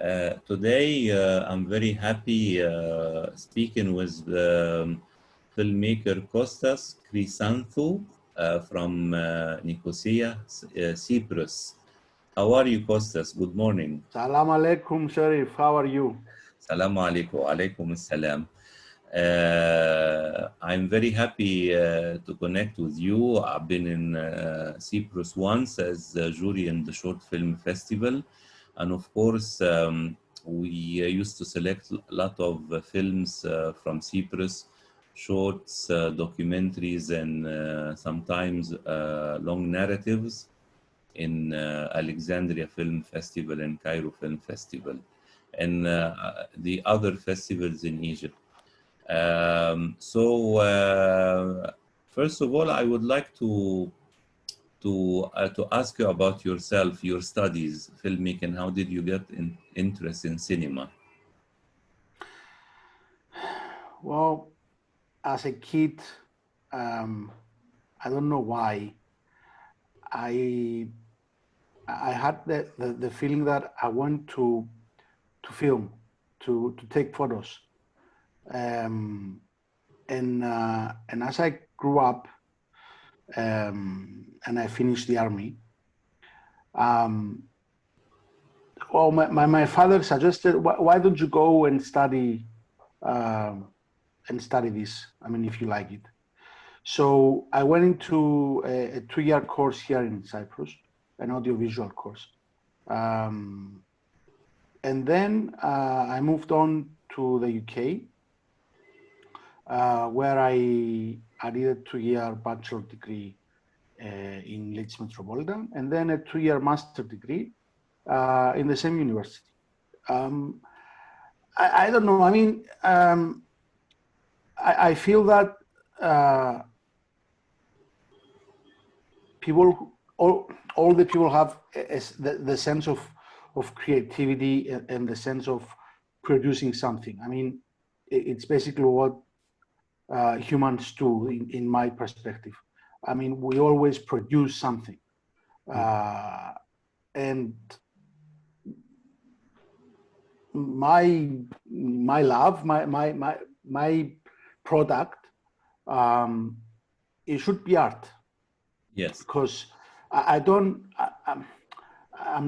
Today, I'm very happy speaking with the filmmaker Costas Chrysanthou from Nicosia, Cyprus. How are you, Costas? Good morning. Salam alaikum, Sharif. How are you? Salam alaikum. Alaikum salam. I'm very happy to connect with you. I've been in Cyprus once as a jury in the short film festival. And of course, we used to select a lot of films from Cyprus, shorts, documentaries, and sometimes long narratives in Alexandria Film Festival and Cairo Film Festival, and the other festivals in Egypt. First of all, I would like to ask you about yourself, your studies, filmmaking. How did you get interest in cinema? Well, as a kid, I don't know why, I had the feeling that I want to film, to take photos, and as I grew up, and I finished the army. Well, my father suggested, why don't you go and study this? I mean, if you like it. So I went into a 2-year course here in Cyprus, an audiovisual course. And then I moved on to the UK, where I did a 2-year bachelor degree in Leeds Metropolitan, and then a 2-year master degree in the same university. I don't know. I mean, I feel that all the people have the sense of creativity and the sense of producing something. I mean, it's basically what humans do in my perspective. I mean, we always produce something, and my love, my product, it should be art. Yes. Because I'm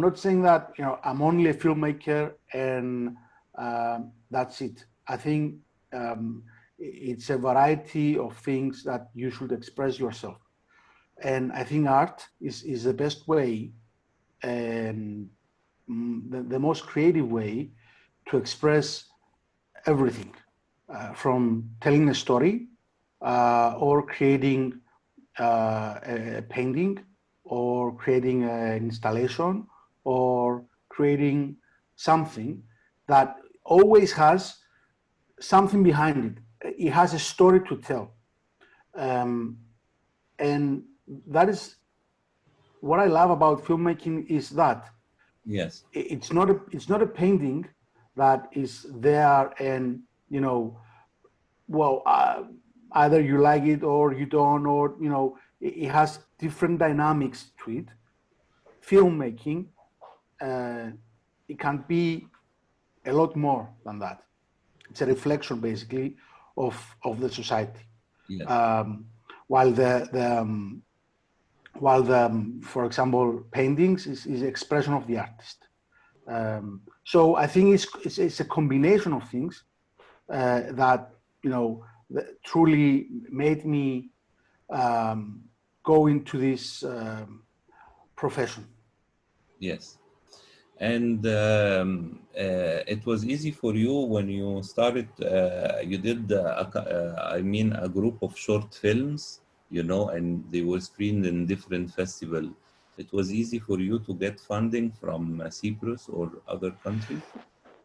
not saying that, you know, I'm only a filmmaker and that's it. I think it's a variety of things that you should express yourself. And I think art is the best way and the most creative way to express everything, from telling a story or creating a painting, or creating an installation, or creating something that always has something behind it. It has a story to tell, and that is what I love about filmmaking. Is that yes, it's not a painting that is there and, you know, well, either you like it or you don't, or, you know, it has different dynamics to it. Filmmaking, it can be a lot more than that. It's a reflection, basically, of the society. yes. While for example, paintings is expression of the artist. So I think it's a combination of things that, you know, that truly made me go into this profession. Yes. And it was easy for you when you started, you did, a group of short films, you know, and they were screened in different festivals. It was easy for you to get funding from Cyprus or other countries?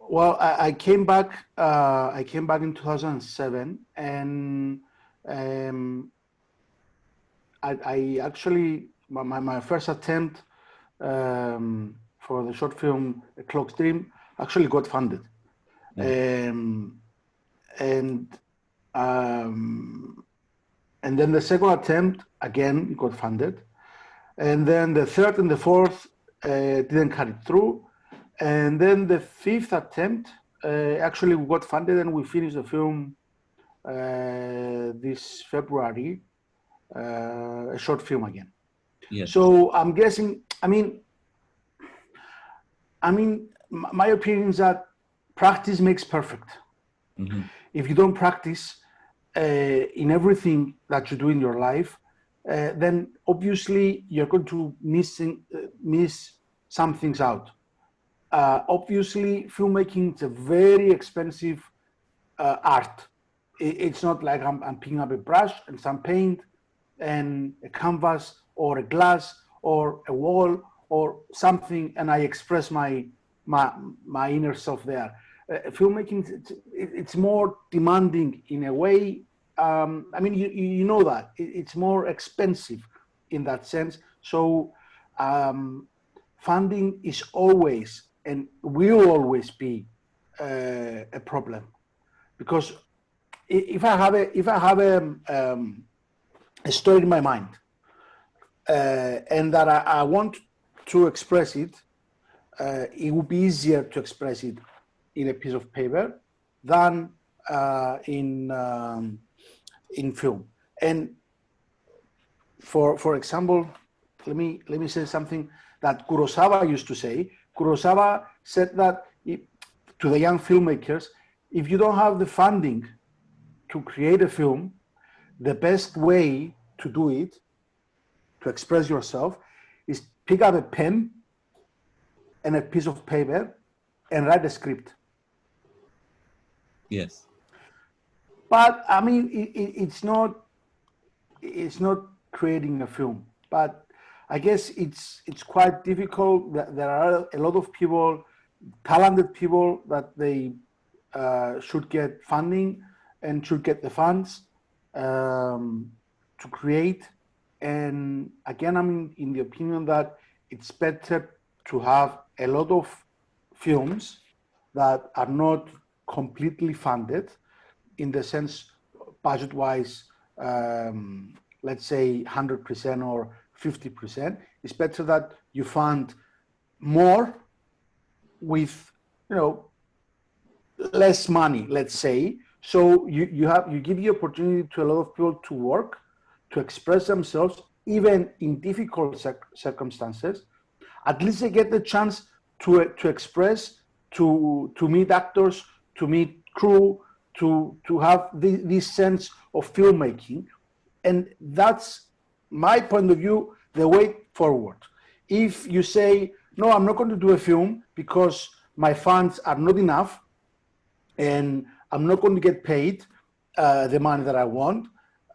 Well, I came back. I came back in 2007, and I actually my first attempt for the short film Clock Stream actually got funded, and then the second attempt again got funded, and then the third and the fourth didn't cut it through, And then the fifth attempt, actually we got funded and we finished the film this February, a short film again. Yes. So I'm guessing, I mean, my opinion is that practice makes perfect. Mm-hmm. If you don't practice in everything that you do in your life, then obviously you're going to miss some things out. Obviously, filmmaking is a very expensive art. It's not like I'm picking up a brush and some paint and a canvas or a glass or a wall or something, and I express my inner self there. Filmmaking, it's more demanding in a way. I mean, you know that it's more expensive in that sense. So funding is always and will always be a problem, because if I have a story in my mind and that I want to express it, it would be easier to express it in a piece of paper than in film. And for example, let me say something that Kurosawa used to say. Kurosawa said that to the young filmmakers, if you don't have the funding to create a film, the best way to do it, to express yourself, is pick up a pen and a piece of paper and write a script. Yes. But I mean, it's not creating a film. But I guess it's quite difficult. There are a lot of people, talented people, that they should get funding and should get the funds to create. And again, I'm in the opinion that it's better to have a lot of films that are not completely funded, in the sense, budget-wise, let's say 100% or 50%. It's better that you fund more with, less money, let's say. So you give the opportunity to a lot of people to work, to express themselves, even in difficult circumstances. At least they get the chance to express, to meet actors, to meet crew, to have this sense of filmmaking. And that's my point of view, the way forward. If you say, no, I'm not going to do a film because my funds are not enough and I'm not going to get paid the money that I want,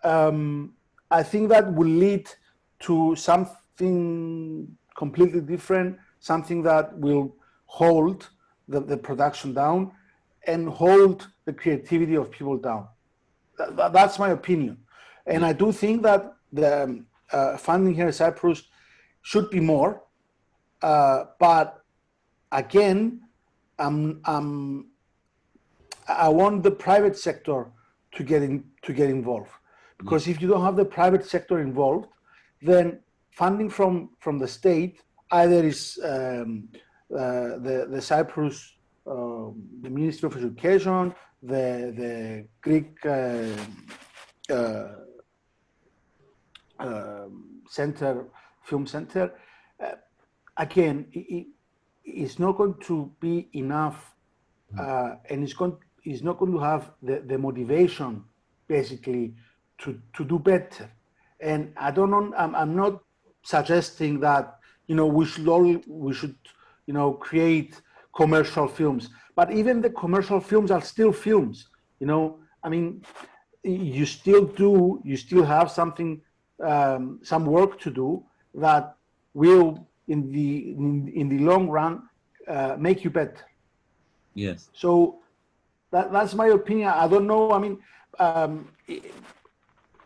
I think that will lead to something completely different, something that will hold the production down and hold the creativity of people down. That's my opinion. And I do think that the funding here in Cyprus should be more. But again, I want the private sector to get involved, because if you don't have the private sector involved, then funding from the state either is the Cyprus, the Ministry of Education, the Greek film center. Again, it's not going to be enough, and it's not going to have the motivation, basically, to do better. And I don't know. I'm not suggesting that we should create commercial films, but even the commercial films are still films. I mean, you still have something, some work to do that will, in the long run, make you better. Yes. So that's my opinion. I don't know. I mean,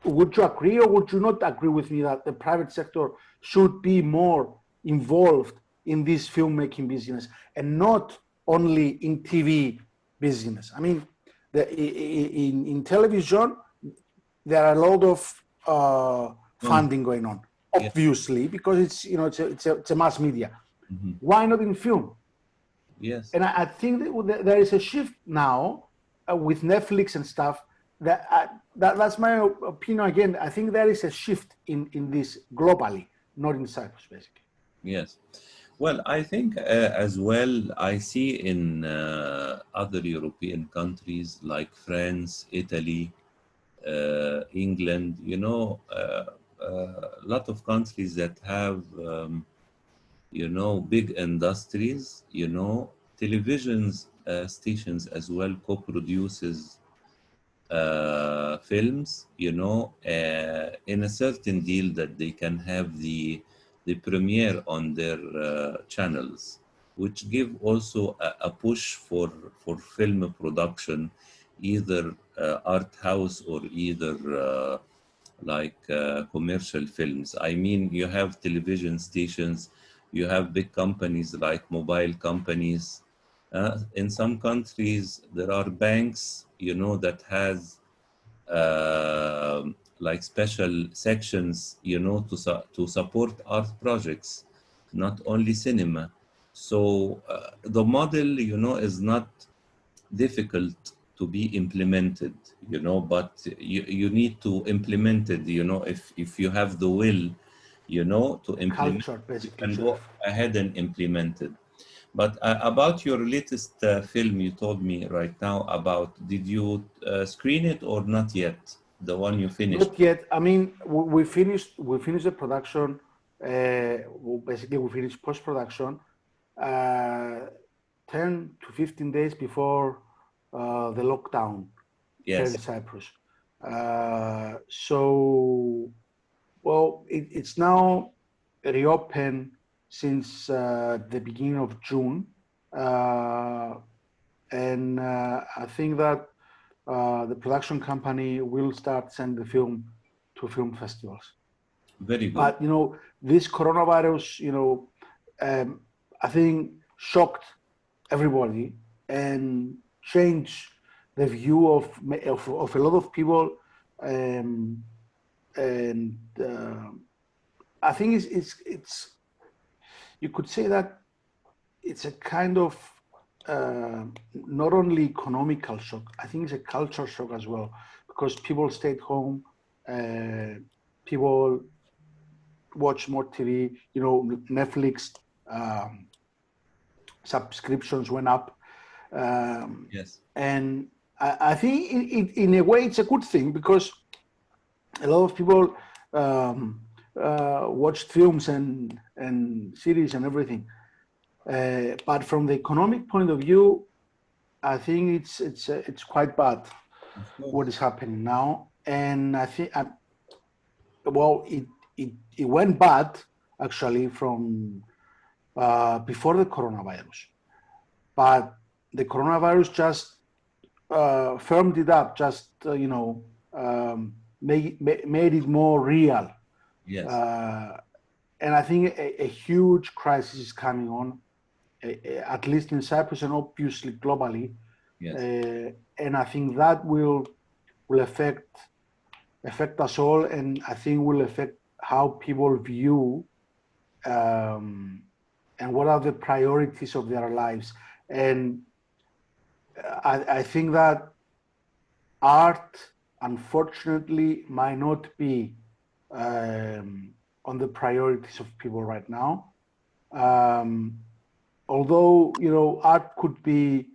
would you agree or would you not agree with me that the private sector should be more involved in this filmmaking business and not only in TV business? I mean, in television, there are a lot of funding going on, obviously, because it's a mass media. Mm-hmm. Why not in film? Yes. And I think that there is a shift now with Netflix and stuff. That's my opinion. Again, I think there is a shift in this globally, not in Cyprus, basically. Yes. Well, I think as well, I see in other European countries like France, Italy, England, a lot of countries that have, big industries, televisions stations as well co-produces films, in a certain deal that they can have the premiere on their channels, which give also a push for film production, either art house or either commercial films. I mean, you have television stations, you have big companies like mobile companies. In some countries, there are banks, that has like special sections, to support art projects, not only cinema. So the model, is not difficult to be implemented, but you need to implement it, if you have the will, to implement, Culture, you basically, can go Sheriff. ahead and implement it. But about your latest film you told me right now about, did you screen it or not yet? The one you finished? Not yet. I mean, we finished. We finished the production. Basically, we finished post production 10 to 15 days before the lockdown here in Yes, Cyprus. So, well, it's now reopened since the beginning of June, and I think that the production company will start sending the film to film festivals. very good. But this coronavirus, I think shocked everybody and changed the view of a lot of people, um, and I think it's you could say that it's a kind of not only economical shock. I think it's a cultural shock as well, because people stayed home, people watch more TV. Netflix subscriptions went up, Yes, and I think in a way it's a good thing, because a lot of people watched films and series and everything. But from the economic point of view, I think it's quite bad of what course. is happening now, and I think well, it went bad actually from before the coronavirus, but the coronavirus just firmed it up, just made it more real, Yes, uh, and I think a huge crisis is coming on, at least in Cyprus and obviously globally, yes. and I think that will affect us all, and I think will affect how people view and what are the priorities of their lives. And I think that art, unfortunately, might not be on the priorities of people right now. Um, Although art could be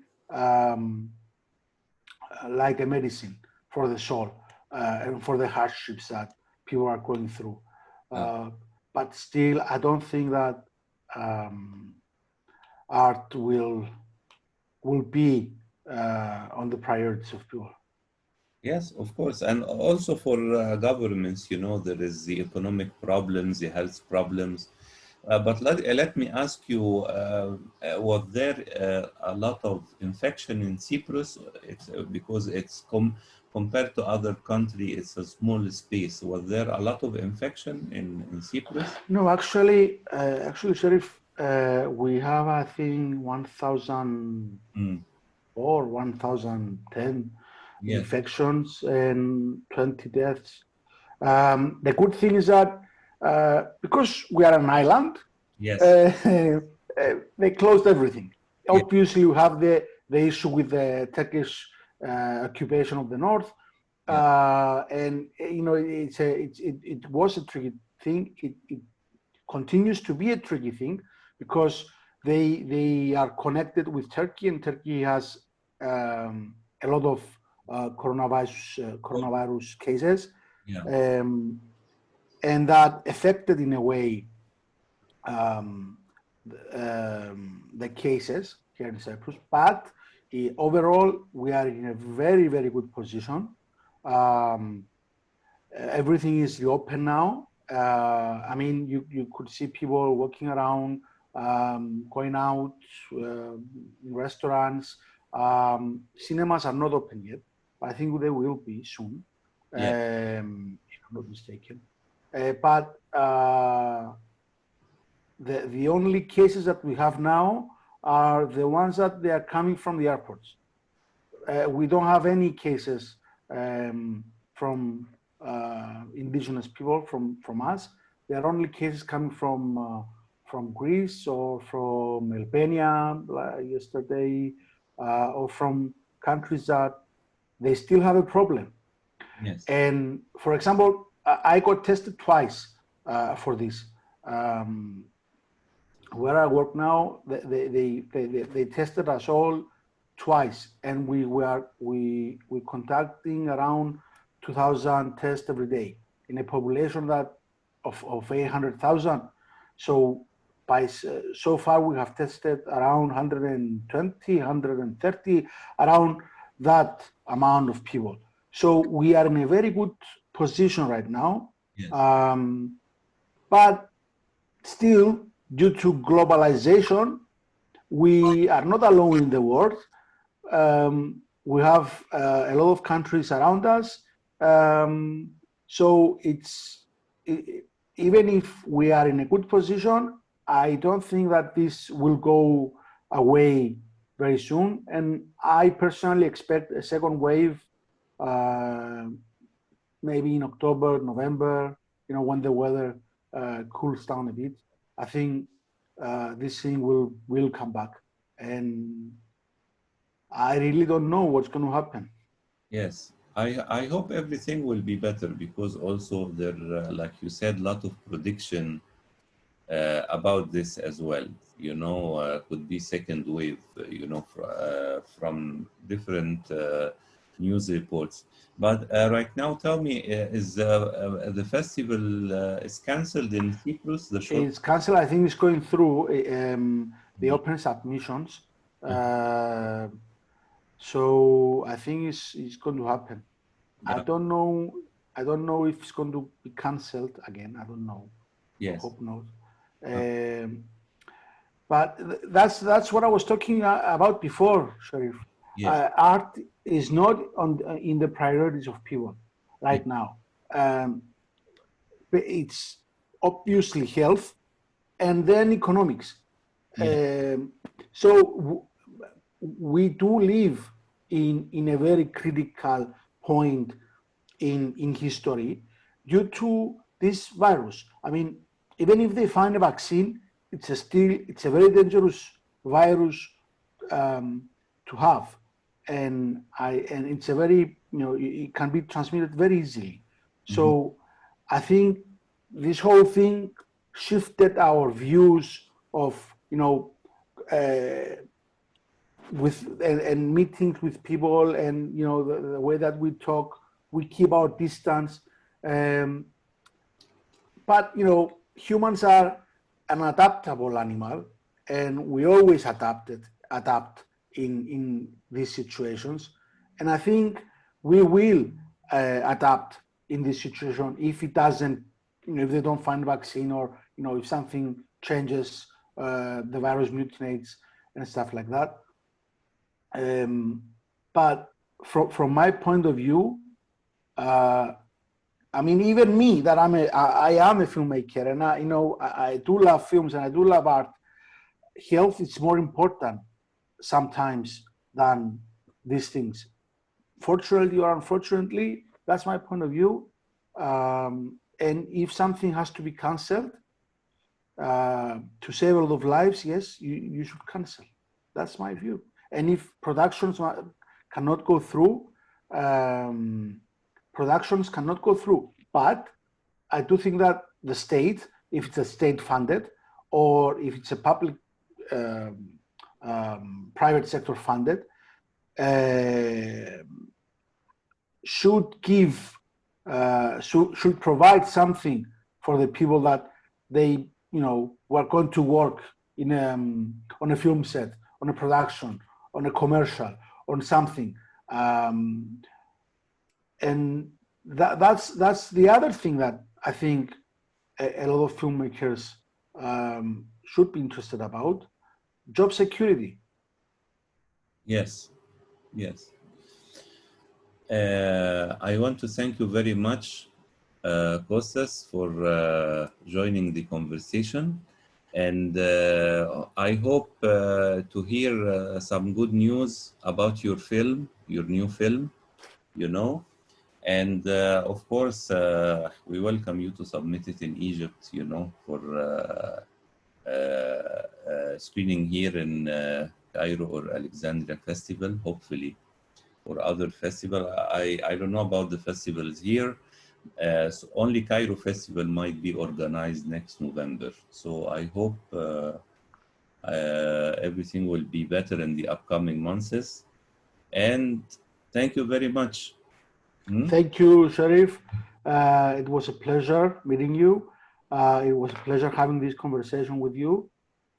like a medicine for the soul and for the hardships that people are going through. Uh, But still, I don't think that art will be on the priorities of people. yes, of course. And also for governments, there is the economic problems, the health problems. But let me ask you, was there a lot of infection in Cyprus? It's because it's compared to other country, it's a small space. Was there a lot of infection in Cyprus? No, actually, Sheriff, we have, I think, 1,004, or 1,010 Yes, infections and 20 deaths. The good thing is that because we are an island, yes, uh, they closed everything. Obviously, you have the issue with the Turkish occupation of the north, and it was a tricky thing. It continues to be a tricky thing because they are connected with Turkey, and Turkey has a lot of coronavirus cases, and that affected in a way the cases here in Cyprus. But overall, we are in a very, very good position. Everything is reopened now. I mean, you could see people walking around, going out in restaurants. Cinemas are not open yet, but I think they will be soon, if I'm not mistaken. But the only cases that we have now are the ones that they are coming from the airports. We don't have any cases from indigenous people from us. There are only cases coming from Greece or from Albania yesterday, or from countries that they still have a problem. Yes. And for example, I got tested twice for this. Where I work now, they tested us all twice, and we conducting around 2,000 tests every day in a population that of 800,000. So so far we have tested around 120, 130, around that amount of people. So we are in a very good position right now. Yes. But still, due to globalization, we are not alone in the world. We have a lot of countries around us. So even if we are in a good position, I don't think that this will go away very soon. And I personally expect a second wave, maybe in October, November, when the weather cools down a bit. I think this thing will come back, and I really don't know what's going to happen. Yes, I hope everything will be better, because also there, like you said, a lot of prediction about this as well. Could be second wave, from different news reports. But right now, tell me, is the festival is cancelled in Cyprus? It's cancelled. I think it's going through the open submissions. So I think it's going to happen. Yeah. I don't know if it's going to be cancelled again. I don't know. Yes. I hope not. But that's what I was talking about before, Sharif. Yes. Art is not in the priorities of people right now. It's obviously health and then economics. Yeah. So we do live in a very critical point in history due to this virus. I mean, even if they find a vaccine, it's a very dangerous virus to have, and it's a very, it can be transmitted very easily. So I think this whole thing shifted our views of, with and meetings with people, and the way that we talk, we keep our distance. But humans are an adaptable animal, and we always adapt in these situations. And I think we will adapt in this situation if it doesn't, if they don't find a vaccine, or if something changes, the virus mutates and stuff like that. But from my point of view, I mean, even me, that I am a filmmaker, and I do love films and I do love art. Health is more important sometimes than these things. Fortunately or unfortunately, that's my point of view. And if something has to be cancelled to save a lot of lives, yes, you should cancel. That's my view. And if productions cannot go through, productions cannot go through. But I do think that the state, if it's a state funded, or if it's a public, private sector funded, should give, should provide something for the people that they, were going to work in on a film set, on a production, on a commercial, on something, and that's the other thing that I think a lot of filmmakers should be interested about: job security. Yes, yes. I want to thank you very much, Costas, for joining the conversation. And I hope to hear some good news about your film, your new film, And of course, we welcome you to submit it in Egypt, for screening here in Cairo or Alexandria Festival, hopefully, or other festival. I don't know about the festivals here. So only Cairo Festival might be organized next November. So I hope everything will be better in the upcoming months. And thank you very much. Thank you, Sharif. It was a pleasure meeting you. It was a pleasure having this conversation with you.